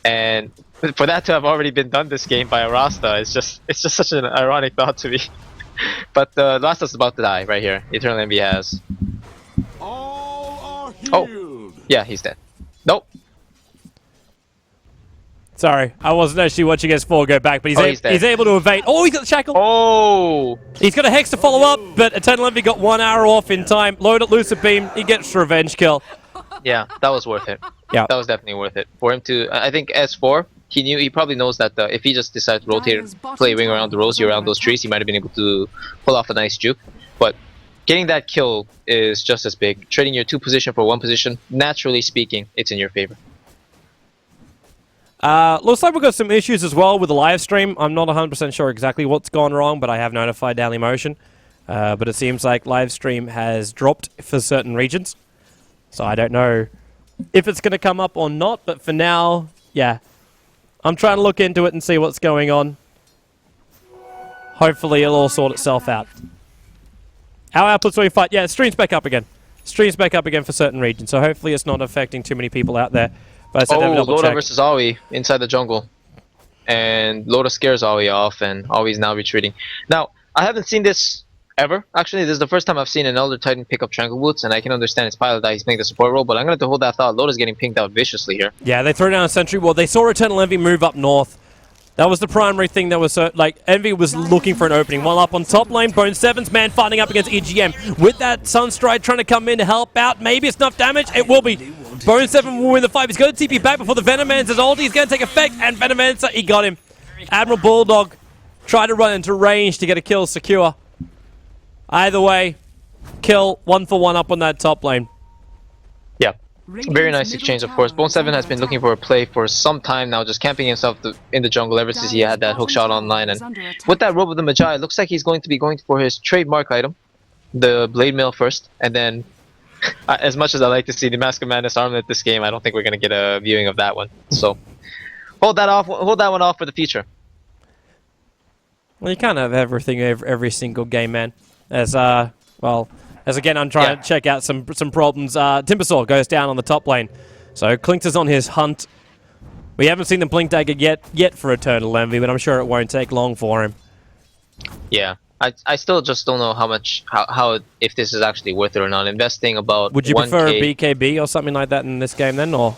S4: And for that to have already been done this game by Arasta, it's just such an ironic thought to me. But Rasta's about to die right here. Eternal Envy has.
S6: All are
S4: Oh,
S6: healed.
S4: yeah, he's dead. Nope.
S3: Sorry, I wasn't actually watching S4 go back, but
S4: He's dead.
S3: he's able to evade. Oh, he's got the shackle.
S4: Oh,
S3: He's got a Hex to follow up, but Eternal Envy got 1 arrow off in time. Load at Lucid Beam, he gets revenge kill.
S4: yeah, that was worth it.
S3: Yeah.
S4: That was definitely worth it for him to. I think S4. He probably knows that if he just decides to rotate, play wing around the rosy around those trees, he might have been able to pull off a nice juke. But getting that kill is just as big. Trading your 2 position for 1 position, naturally speaking, it's in your favor.
S3: Looks like we've got some issues as well with the live stream. I'm not 100% sure exactly what's gone wrong, but I have notified Dailymotion. But it seems like live stream has dropped for certain regions. So I don't know if it's going to come up or not, but for now, yeah. I'm trying to look into it and see what's going on. Hopefully it'll all sort itself out. Our output's doing fine. Yeah, stream's back up again. Stream's back up again for certain regions, so hopefully it's not affecting too many people out there. But I said have a double
S4: Loda
S3: check.
S4: versus Aoi inside the jungle. And Loda scares Aoi off, and Aoi's now retreating. Now, I haven't seen this ever. Actually, this is the first time I've seen an Elder Titan pick up Triangle Boots, and I can understand it's Pilot that he's playing the support role, but I'm going to hold that thought. Loda's getting pinged out viciously here.
S3: Yeah, they throw down a sentry. Well, they saw Eternal Envy move up north. That was the primary thing that was... like, Envy was looking for an opening. While up on top lane, Bone 7's man fighting up against EGM. With that Sunstride trying to come in to help out. Maybe it's enough damage. It will be. Bone 7 will win the fight. He's got to TP back before the Venomancer's ulti. He's going to take effect, and Venomancer, he got him. Admiral Bulldog tried to run into range to get a kill secure. Either way, kill 1 for 1 up on that top lane.
S4: Yeah. Very nice exchange, of course. Bone 7 has been looking for a play for some time now, just camping himself in the jungle ever since he had that hook shot online. And with that Robe of the Magi, it looks like he's going to be going for his trademark item, the Blade Mail first, and then, as much as I like to see the Mask of Madness armlet this game, I don't think we're going to get a viewing of that one. So, hold that one off for the future.
S3: Well, you can't have everything every single game, man. As again, I'm trying to check out some problems. Timbersaw goes down on the top lane. So Klinkter's on his hunt. We haven't seen the Blink Dagger yet for Eternal Envy, but I'm sure it won't take long for him.
S4: Yeah. I still just don't know how if this is actually worth it or not. Investing about
S3: Would you
S4: 1K.
S3: prefer a BKB or something like that in this game then, or?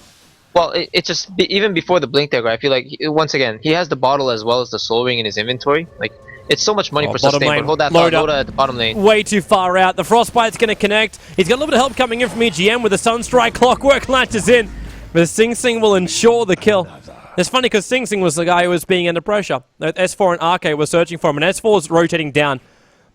S4: Well, it's just even before the Blink Dagger, I feel like once again he has the bottle as well as the Soul Ring in his inventory. Like, it's so much money for
S3: bottom
S4: sustain,
S3: lane.
S4: but hold that
S3: Load
S4: thought,
S3: up.
S4: Loda at the bottom lane.
S3: Way too far out. The Frostbite's going to connect. He's got a little bit of help coming in from EGM with the Sunstrike. Clockwork latches in. But Sing Sing will ensure the kill. It's funny because Sing Sing was the guy who was being under pressure. S4 and RK were searching for him, and S4 is rotating down.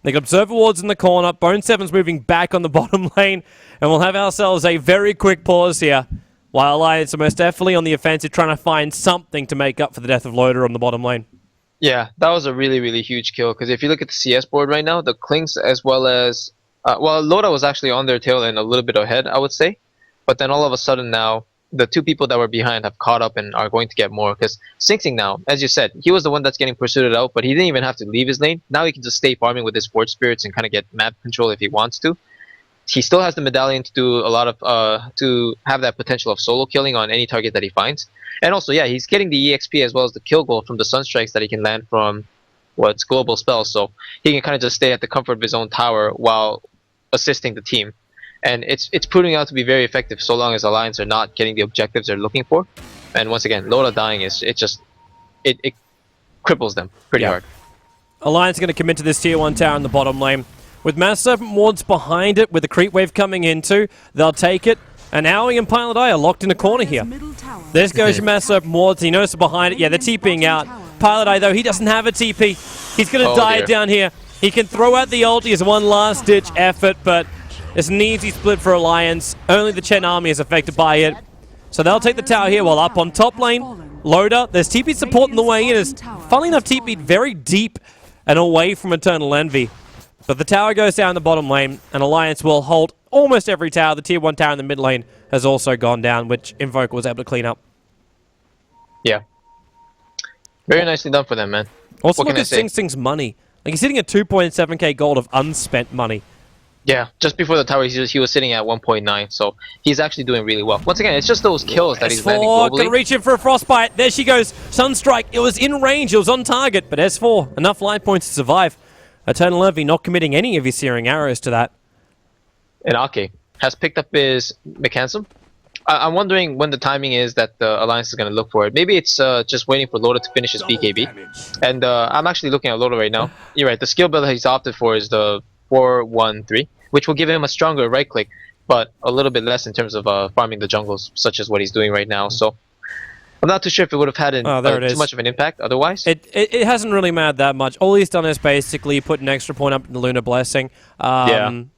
S3: They got Observer Wards in the corner. Bone 7's moving back on the bottom lane. And we'll have ourselves a very quick pause here. While Alliance are most definitely on the offensive, trying to find something to make up for the death of Loader on the bottom lane.
S4: Yeah, that was a really, really huge kill, because if you look at the CS board right now, the Klinks as well as... Loda was actually on their tail and a little bit ahead, I would say. But then all of a sudden now, the 2 people that were behind have caught up and are going to get more, because Sing Sing now, as you said, he was the one that's getting pursued out, but he didn't even have to leave his lane. Now he can just stay farming with his Forge Spirits and kind of get map control if he wants to. He still has the medallion to do a lot of to have that potential of solo killing on any target that he finds, and also he's getting the EXP as well as the kill goal from the Sunstrikes that he can land from what's global spells, so he can kind of just stay at the comfort of his own tower while assisting the team, and it's proving out to be very effective so long as Alliance are not getting the objectives they're looking for. And once again, Loda dying is it cripples them pretty hard.
S3: Alliance going to commit to this tier 1 tower in the bottom lane. With Mass Serpent Wards behind it, with the creep wave coming into, they'll take it. And Aoi and Pilot Eye are locked in a corner here. There goes your Mass Serpent Wards. He knows behind it. Yeah, they're TPing out. Pilot Eye, though, he doesn't have a TP. He's going to die down here. He can throw out the ulti as one last-ditch effort, but it's an easy split for Alliance. Only the Chen army is affected by it. So they'll take the tower here while up on top lane. Loader, there's TP support in the way in. Is funnily enough TP very deep and away from Eternal Envy. But the tower goes down the bottom lane, and Alliance will hold almost every tower. The tier 1 tower in the mid lane has also gone down, which Invoker was able to clean up.
S4: Yeah. Very nicely done for them, man.
S3: Also,
S4: What
S3: look
S4: can I
S3: at
S4: say?
S3: Sing Sing's money. Like, he's sitting at 2.7k gold of unspent money.
S4: Yeah, just before the tower, he was sitting at 1.9, so he's actually doing really well. Once again, it's just those kills that he's landing
S3: S4
S4: globally.
S3: gonna reach in for a frostbite. There she goes. Sunstrike. It was in range. It was on target. But S4, enough life points to survive. Eternal Envy not committing any of his searing arrows to that.
S4: And Ake has picked up his mechanism. I'm wondering when the timing is that the Alliance is going to look for it. Maybe it's just waiting for Loda to finish his BKB. And I'm actually looking at Loda right now. You're right, the skill build that he's opted for is the 4-1-3, which will give him a stronger right click, but a little bit less in terms of farming the jungles, such as what he's doing right now. So I'm not too sure if it would have had too much of an impact otherwise.
S3: It hasn't really mattered that much. All he's done is basically put an extra point up in the Lunar Blessing.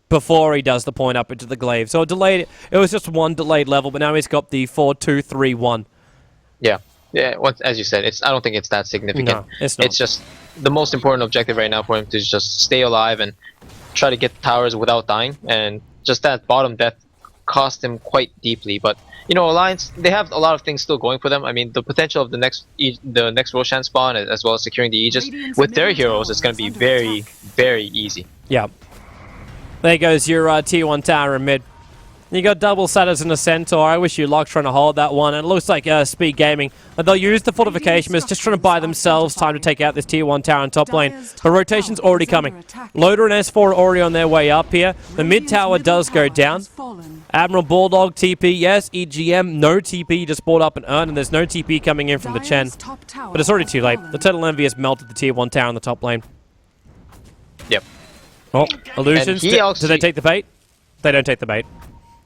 S3: Before he does the point up into the glaive. So it was just one delayed level, but now he's got the 4-2-3-1.
S4: Yeah. As you said, I don't think it's that significant.
S3: No, it's not.
S4: It's just the most important objective right now for him to just stay alive and try to get the towers without dying. And just that bottom death cost him quite deeply. But you know, Alliance, they have a lot of things still going for them. I mean, the potential of the next Roshan spawn, as well as securing the Aegis with their heroes, is going to be very, very easy.
S3: Yeah. There goes your tier 1 tower in mid. You got double Satyrs and a Centaur. I wish you luck trying to hold that one. And it looks like Speed Gaming, they'll use the fortification, but it's just trying to buy themselves time to take out this tier 1 tower in top lane. But rotation's already coming. Loader and S4 are already on their way up here. The mid tower does go down. Admiral Bulldog TP, yes. EGM, no TP, just bought up and earned, and there's no TP coming in from the Chen. But it's already too late. The Eternal Envy has melted the tier 1 tower in the top lane.
S4: Yep.
S3: Oh, Illusions, do they take the bait? They don't take the bait.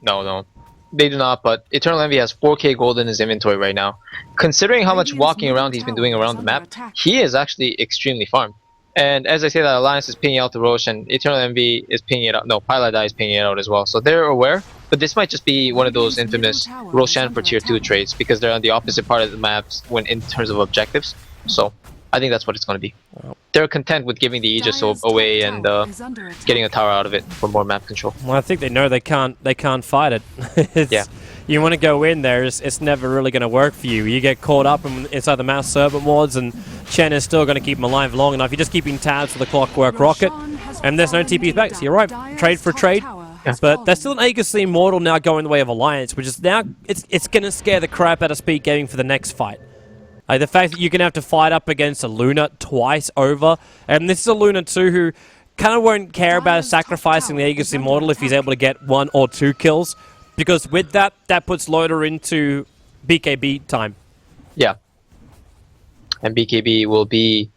S4: No. They do not, but Eternal Envy has 4k gold in his inventory right now. Considering how much walking around he's been doing around the map, he is actually extremely farmed. And as I say that, Alliance is pinging out the Rosh, and Eternal Envy is pinging it out. No, Pilot is pinging it out as well. So they're aware, but this might just be one of those infamous Roshan for tier 2 trades, because they're on the opposite part of the maps when in terms of objectives. So I think that's what it's going to be. They're content with giving the Aegis away and getting a tower out of it for more map control.
S3: Well, I think they know they can't fight it.
S4: Yeah.
S3: You want to go in there, it's never really going to work for you. You get caught up inside the mass servant wards, and Chen is still going to keep him alive long enough. You're just keeping tabs for the Clockwork Rocket, and there's no TPs back, so you're right. Trade for trade. But there's still an Aegis Immortal now going the way of Alliance, which is now, it's going to scare the crap out of Speed Gaming for the next fight. Like the fact that you're going to have to fight up against a Luna twice over, and this is a Luna too who kind of won't care about sacrificing the Aegis Immortal if he's able to get 1 or 2 kills, because with that puts Loader into BKB time.
S4: Yeah. And BKB will be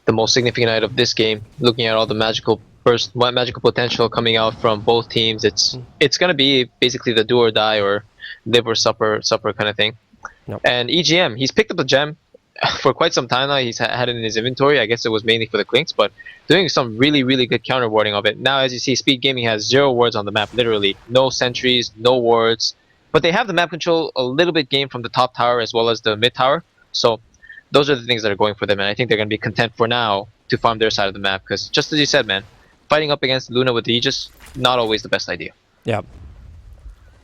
S4: the most significant item of this game, looking at all the magical potential coming out from both teams. It's going to be basically the do or die or live or supper kind of thing.
S3: Nope.
S4: And EGM, he's picked up a gem for quite some time now. He's had it in his inventory. I guess it was mainly for the Clinks, but doing some really, really good counter warding of it. Now, as you see, Speed Gaming has 0 wards on the map, literally. No sentries, no wards. But they have the map control a little bit gained from the top tower as well as the mid tower. So those are the things that are going for them, and I think they're going to be content for now to farm their side of the map, because just as you said, man, fighting up against Luna with the Aegis, not always the best idea.
S3: Yeah.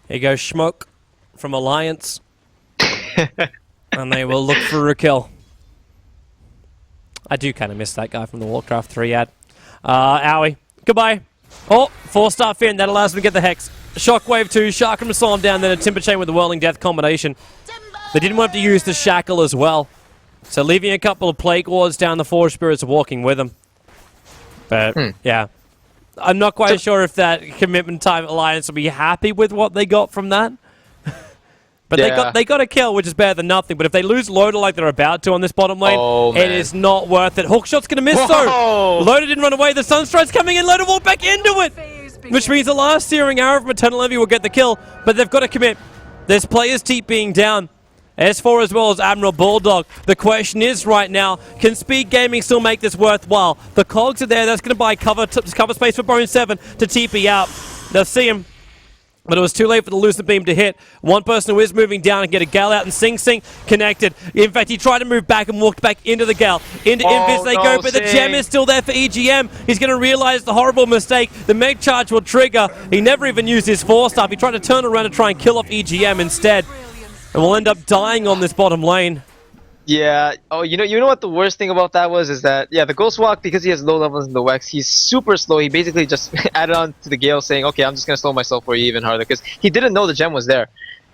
S3: Here goes Schmoke from Alliance. And they will look for a kill. I do kind of miss that guy from the Warcraft 3 ad. Owie. Goodbye. Oh, 4-star Fin. That allows them to get the Hex. Shockwave 2. Shark and Psalm down. Then a Timber Chain with the Whirling Death combination. They didn't want to use the Shackle as well. So leaving a couple of Plague Wards down, the Forest Spirits are walking with them. But, yeah. I'm not quite sure if that commitment time Alliance will be happy with what they got from that. But they got a kill, which is better than nothing. But if they lose Loader like they're about to on this bottom lane, it is not worth it. Hookshot's going to miss, though. Loader didn't run away. The Sunstrike's coming in. Loader walked back into it. Which means the last searing arrow from Eternal Envy will get the kill. But they've got to commit. There's players TPing down. S4 as well as Admiral Bulldog. The question is right now, can Speed Gaming still make this worthwhile? The cogs are there. That's going to buy cover space for Bone 7 to TP out. They'll see him. But it was too late for the Lucent Beam to hit. One person who is moving down and get a Gal out, and Sing Sing connected. In fact, he tried to move back and walked back into the Gal. Into Invis they go, but the gem is still there for EGM. He's going to realize the horrible mistake. The Meg Charge will trigger. He never even used his 4-star. He tried to turn around and try and kill off EGM instead. And will end up dying on this bottom lane.
S4: Yeah. Oh, you know what the worst thing about that was is that the Ghost Walk, because he has low levels in the Wex, he's super slow. He basically just added on to the Gale, saying, "Okay, I'm just gonna slow myself for you even harder," because he didn't know the gem was there.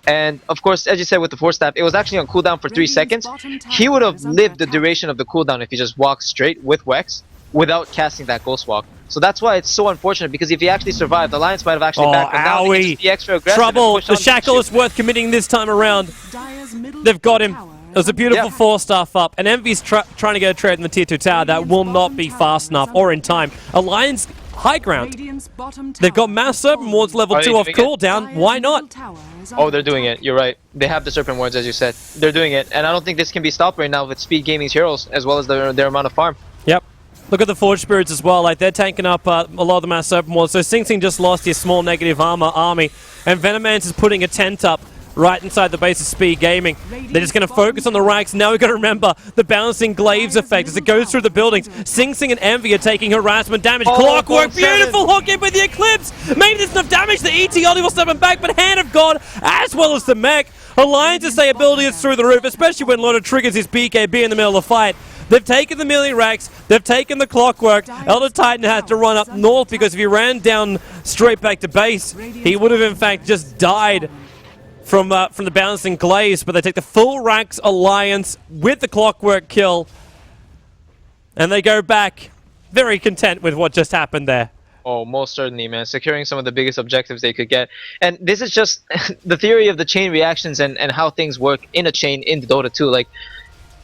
S4: And of course, as you said with the 4-staff, it was actually on cooldown for 3 seconds. He would have lived the duration of the cooldown if he just walked straight with Wex without casting that Ghost Walk. So that's why it's so unfortunate, because if he actually survived, the Alliance might have actually backed him down. He can just be extra aggressive.
S3: Trouble. The Shackle is worth committing this time around. They've got him. It was a beautiful 4-star up, and Envy's trying to get a trade in the tier 2 tower. That will not be fast enough or in time. Alliance high ground. They've got Mass Serpent Wards level 2 off cooldown. Why not?
S4: Oh, they're doing it. You're right. They have the Serpent Wards, as you said. They're doing it, and I don't think this can be stopped right now with Speed Gaming's heroes, as well as their amount of farm.
S3: Yep. Look at the Forge Spirits as well. Like, they're tanking up a lot of the Mass Serpent Wards. So Sing Sing just lost his small negative armor army, and Venomance is putting a tent up right inside the base of Speed Gaming. They're just going to focus on the racks. Now we've got to remember the balancing glaives effect as it goes through the buildings. Sing Sing and Envy are taking harassment damage. Clockwork, beautiful hook in with the Eclipse. Maybe there's enough damage. The ET Ollie will step him back, but Hand of God, as well as the mech. Alliance's ability is through the roof, especially when Loda triggers his BKB in the middle of the fight. They've taken the melee racks. They've taken the Clockwork. Elder Titan has to run up north, because if he ran down straight back to base, he would have in fact just died from the balancing glaives. But they take the full racks Alliance with the Clockwork kill, and they go back very content with what just happened there.
S4: Oh, most certainly, man. Securing some of the biggest objectives they could get. And this is just the theory of the chain reactions and how things work in a chain in Dota 2. Like,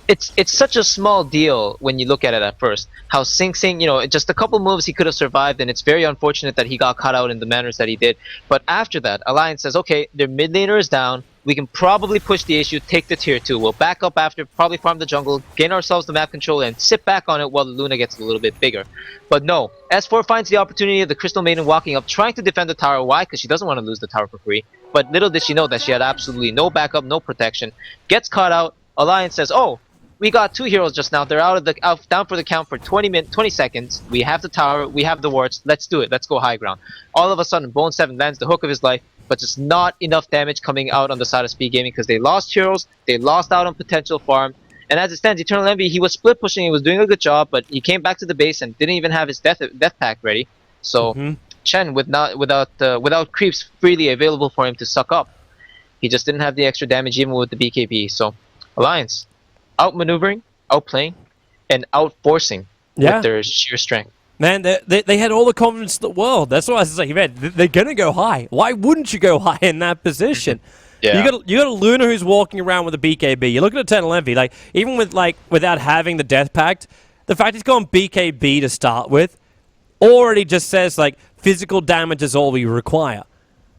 S4: it's such a small deal when you look at it at first. How Sing Sing, just a couple moves he could have survived, and it's very unfortunate that he got caught out in the manners that he did. But after that, Alliance says, okay, their mid laner is down. We can probably push the issue, take the tier 2. We'll back up after, probably farm the jungle, gain ourselves the map control, and sit back on it while the Luna gets a little bit bigger. But no, S4 finds the opportunity of the Crystal Maiden walking up, trying to defend the tower. Why? Because she doesn't want to lose the tower for free. But little did she know that she had absolutely no backup, no protection. Gets caught out. Alliance says, oh, we got 2 heroes just now. They're down for the count for 20 seconds. We have the tower. We have the wards. Let's do it. Let's go high ground. All of a sudden, Bone 7 lands the hook of his life, but just not enough damage coming out on the side of Speed Gaming, because they lost heroes. They lost out on potential farm. And as it stands, Eternal Envy, he was split pushing. He was doing a good job, but he came back to the base and didn't even have his death pack ready. So Chen, without creeps freely available for him to suck up, he just didn't have the extra damage even with the BKB. So Alliance, outmaneuvering, outplaying, and outforcing with their sheer strength.
S3: Man, they had all the confidence in the world. That's why I was like, man, they're going to go high. Why wouldn't you go high in that position?
S4: Yeah.
S3: You got a Luna who's walking around with a BKB. You look at Eternal Envy, like, even without having the Death Pact, the fact he's gone BKB to start with already just says, like, physical damage is all we require.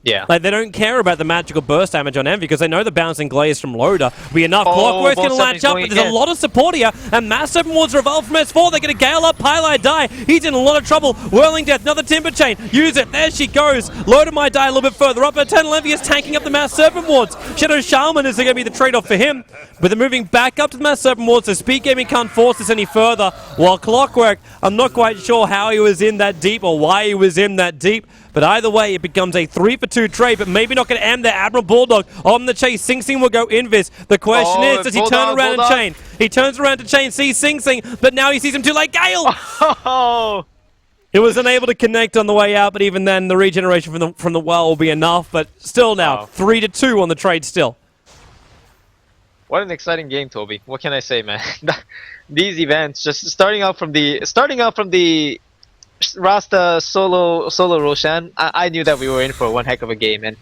S4: Yeah.
S3: Like, they don't care about the magical burst damage on Envy, because they know the bouncing glaze from Loda will be enough. Clockwork's going to latch up, but there's a lot of support here, and Mass Serpent Wards revolve from S4. They're going to gale up, Pylai die. He's in a lot of trouble. Whirling Death, another Timber Chain. Use it. There she goes. Loda might die a little bit further up, but Eternal Envy is tanking up the Mass Serpent Wards. Shadow Shaman is going to be the trade-off for him, but they're moving back up to the Mass Serpent Wards, so Speed Gaming can't force this any further, while Clockwork, I'm not quite sure how he was in that deep or why he was in that deep. But either way, it becomes a 3-for-2 trade, but maybe not going to end there. Admiral Bulldog on the chase. Sing Sing will go Invis. The question is, does he turn around and chain? He turns around to chain, sees Sing Sing, but now he sees him too late. Gale!
S4: Oh.
S3: He was unable to connect on the way out, but even then, the regeneration from the well will be enough. But still now, 3-2 on the trade still.
S4: What an exciting game, Toby. What can I say, man? These events, just starting out from the Rasta solo Roshan, I knew that we were in for one heck of a game, and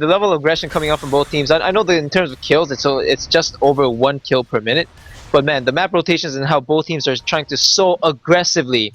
S4: the level of aggression coming out from both teams. I know that in terms of kills, it's just over 1 kill per minute, but man, the map rotations and how both teams are trying to so aggressively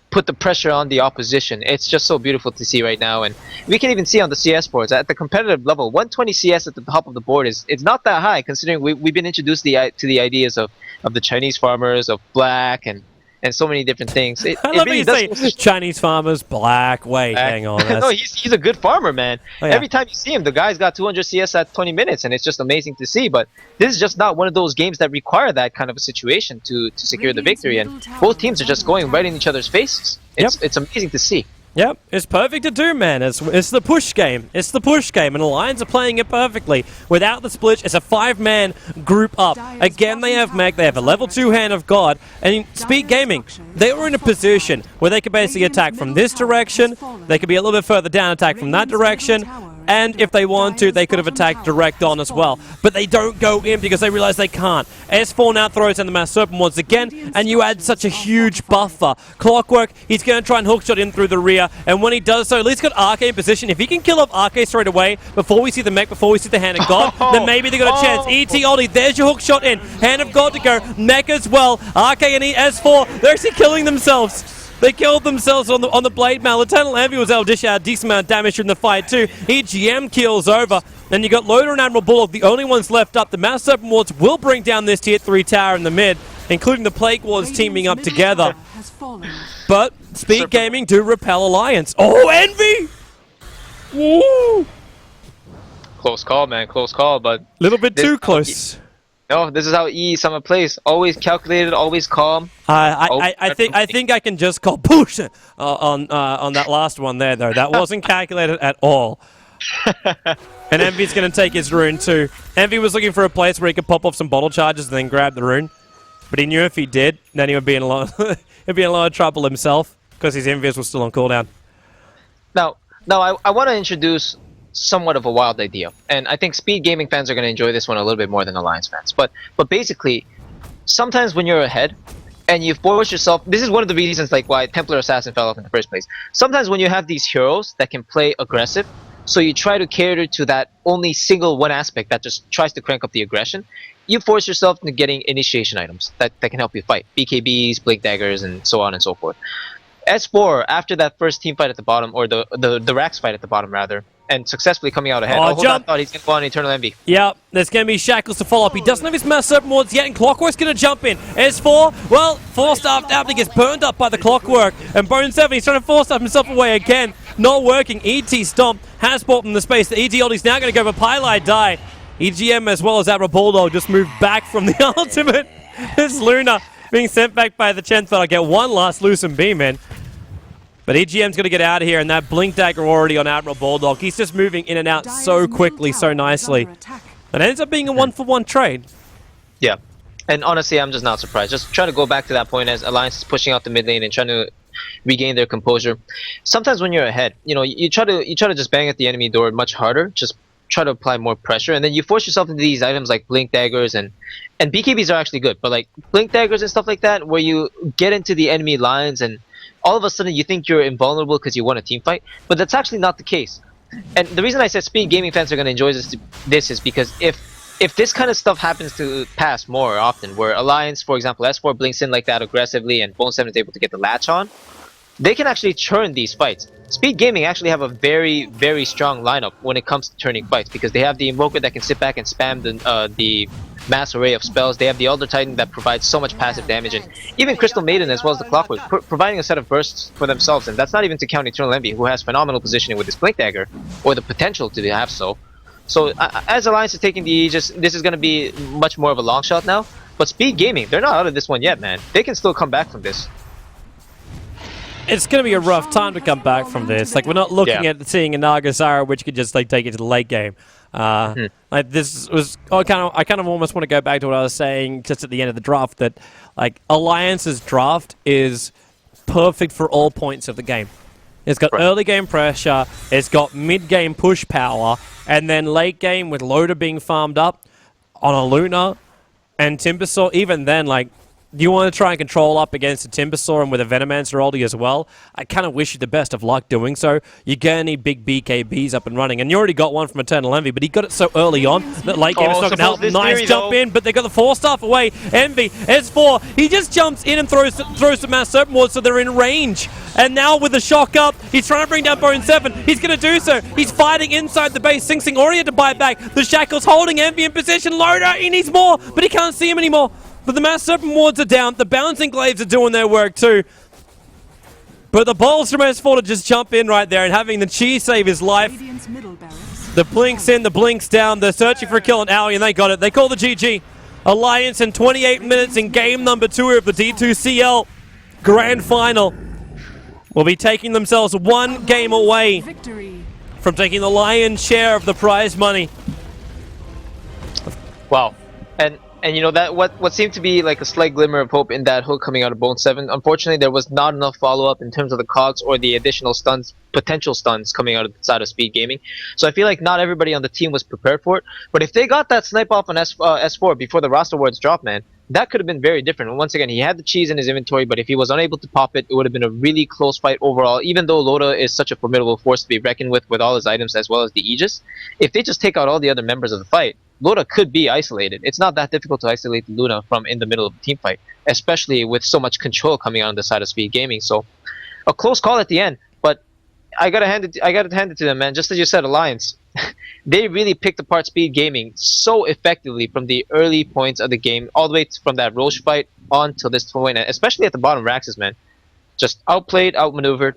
S4: put the pressure on the opposition, it's just so beautiful to see right now. And we can even see on the CS boards at the competitive level, 120 CS at the top of the board it's not that high, considering we've been introduced to the ideas of the Chinese farmers, of black, and and so many different things. It
S3: I love
S4: really
S3: that you
S4: does
S3: say Chinese farmers, black. Wait, hang on.
S4: no, he's a good farmer, man.
S3: Oh, yeah.
S4: Every time you see him, the guy's got 200 CS at 20 minutes, and it's just amazing to see. But this is just not one of those games that require that kind of a situation to secure the victory. And both teams are just going right in each other's faces. It's amazing to see.
S3: Yep, it's perfect to do, man. It's the push game. It's the push game, and Alliance are playing it perfectly. Without the split, it's a 5-man group up. Again, they have mech, they have a level 2 Hand of God, and in Speed Gaming, they were in a position where they could basically attack from this direction, they could be a little bit further down, attack from that direction, and if they want to, they could have attacked direct on as well. But they don't go in because they realize they can't. S4 now throws in the Mass Serpent once again, and you add such a huge buffer. Clockwork, he's going to try and hookshot in through the rear, and when he does so, at least got Arke in position. If he can kill off Arke straight away, before we see the mech, before we see the Hand of God, then maybe they got a chance. ET Ollie, there's your hookshot in. Hand of God to go, mech as well. Arke and S4, they're actually killing themselves. They killed themselves on the blade mail. Eternal Envy was able to dish out a decent amount of damage in the fight too. EGM kills over. And you got Loader and Admiral Bullock, the only ones left up. The Mass Serpent Wards will bring down this tier 3 tower in the mid, including the Plague Wards teaming up together. But Speed Gaming do repel Alliance. Oh, Envy! Woo!
S4: Close call, man. Close call, but
S3: Little bit too close.
S4: no, this is how Summer plays. Always calculated, always calm.
S3: I think I can just call push on that last one there though. That wasn't calculated at all. And Envy's going to take his rune too. Envy was looking for a place where he could pop off some bottle charges and then grab the rune. But he knew if he did, then he would be in a lot of trouble himself because his Envious was still on cooldown.
S4: Now I want to introduce somewhat of a wild idea, and I think Speed Gaming fans are going to enjoy this one a little bit more than Alliance fans. But basically, sometimes when you're ahead and you force yourself, this is one of the reasons like why Templar Assassin fell off in the first place. Sometimes when you have these heroes that can play aggressive, so you try to cater to that only single one aspect that just tries to crank up the aggression, you force yourself into getting initiation items that can help you fight. BKBs, Blink Daggers, and so on and so forth. S4, after that first team fight at the bottom, or the Rax fight at the bottom rather, and successfully coming out ahead.
S3: Oh,
S4: hold on, thought he's going to go on Eternal Envy.
S3: Yep, there's going to be Shackles to follow up. He doesn't have his Mass Serpent Wards yet, and Clockwork's going to jump in. S4, well, Force-Staffed Abney gets burned up by the Clockwork, and Bone 7, he's trying to Force-Staff himself away again. Not working. ET Stomp has bought him the space. The ET Oldie's now going to go for Pylite Die. EGM as well as Admiral Bulldog just moved back from the ultimate. It's Luna being sent back by the 10th, but I'll get one last Lucent Beam in. But EGM's going to get out of here, and that Blink Dagger already on Admiral Bulldog. He's just moving in and out so quickly, so nicely. It ends up being a 1-for-1 trade.
S4: Yeah. And honestly, I'm just not surprised. Just trying to go back to that point as Alliance is pushing out the mid lane and trying to regain their composure. Sometimes when you're ahead, you try to just bang at the enemy door much harder. Just try to apply more pressure, and then you force yourself into these items like Blink Daggers and BKBs are actually good, but like Blink Daggers and stuff like that, where you get into the enemy lines and all of a sudden you think you're invulnerable because you won a team fight, but that's actually not the case. And the reason I said Speed Gaming fans are going to enjoy this is because if this kind of stuff happens to pass more often, where Alliance, for example, S4 blinks in like that aggressively and Bone 7 is able to get the latch on, they can actually churn these fights. Speed Gaming actually have a very, very strong lineup when it comes to turning fights because they have the Invoker that can sit back and spam the mass array of spells. They have the Elder Titan that provides so much passive damage, and even Crystal Maiden as well as the Clockwork providing a set of bursts for themselves. And that's not even to count Eternal Envy, who has phenomenal positioning with his Blink Dagger, or the potential to have so. So as Alliance is taking the Aegis, this is going to be much more of a long shot now. But Speed Gaming, they're not out of this one yet, man. They can still come back from this.
S3: It's going to be a rough time to come back from this. Like, we're not looking at seeing a Nagasara, which could just like take it to the late game. Like, this was I kind of almost want to go back to what I was saying just at the end of the draft, that like Alliance's draft is perfect for all points of the game. It's got early game pressure, it's got mid game push power, and then late game with Loader being farmed up on a Luna and Timbersaw. Even then, like, you want to try and control up against a Timbersaw and with a Venomancer oldie as well. I kind of wish you the best of luck doing so. You're going to need big BKBs up and running. And you already got one from Eternal Envy, but he got it so early on that late game is not going to help. Nice jump in, but they got the 4-staff away. Envy, S4, he just jumps in and throws the Mass Serpent Ward so they're in range. And now with the shock up, he's trying to bring down Bone 7. He's going to do so. He's fighting inside the base. Sing Sing already had to buy it back. The Shackle's holding Envy in position. Loader, he needs more, but he can't see him anymore. But the Mass Serpent Wards are down. The Bouncing Glaives are doing their work too. But the balls from S4 to just jump in right there and having the Chi save his life.
S5: Radiant's middle barracks.
S3: The Blink's in, the Blink's down. They're searching for a kill on Owie, and they got it. They call the GG. Alliance in 28 minutes in game number 2 of the D2CL Grand Final will be taking themselves one game away
S5: Victory.
S3: from taking the lion's share of the prize money.
S4: Wow. And you know that what seemed to be like a slight glimmer of hope in that hook coming out of Bone 7. Unfortunately, there was not enough follow-up in terms of the cogs or the additional stuns, potential stuns coming out of the side of Speed Gaming. So I feel like not everybody on the team was prepared for it. But if they got that snipe off on S4 before the roster wards dropped, man, that could have been very different. Once again, he had the cheese in his inventory, but if he was unable to pop it, it would have been a really close fight overall. Even though Loda is such a formidable force to be reckoned with all his items as well as the Aegis, if they just take out all the other members of the fight, Loda could be isolated. It's not that difficult to isolate Luna from in the middle of a team fight, especially with so much control coming on the side of Speed Gaming. So, a close call at the end, but I gotta hand it to them, man. Just as you said, Alliance, they really picked apart Speed Gaming so effectively from the early points of the game, all the way from that Roche fight on till this point, and especially at the bottom, Raxus, man, just outplayed, outmaneuvered,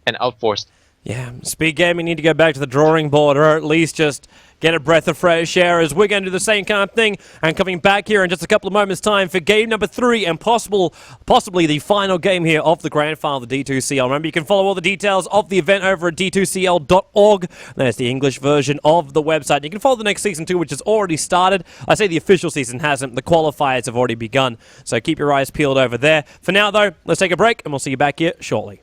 S4: and outforced.
S3: Yeah, Speed Gaming need to go back to the drawing board, or at least just get a breath of fresh air, as we're going to do the same kind of thing. And coming back here in just a couple of moments' time for game number 3 and possibly the final game here of the Grand Final of the D2CL. Remember, you can follow all the details of the event over at d2cl.org. There's the English version of the website. You can follow the next season too, which has already started. I say the official season hasn't. The qualifiers have already begun. So keep your eyes peeled over there. For now, though, let's take a break, and we'll see you back here shortly.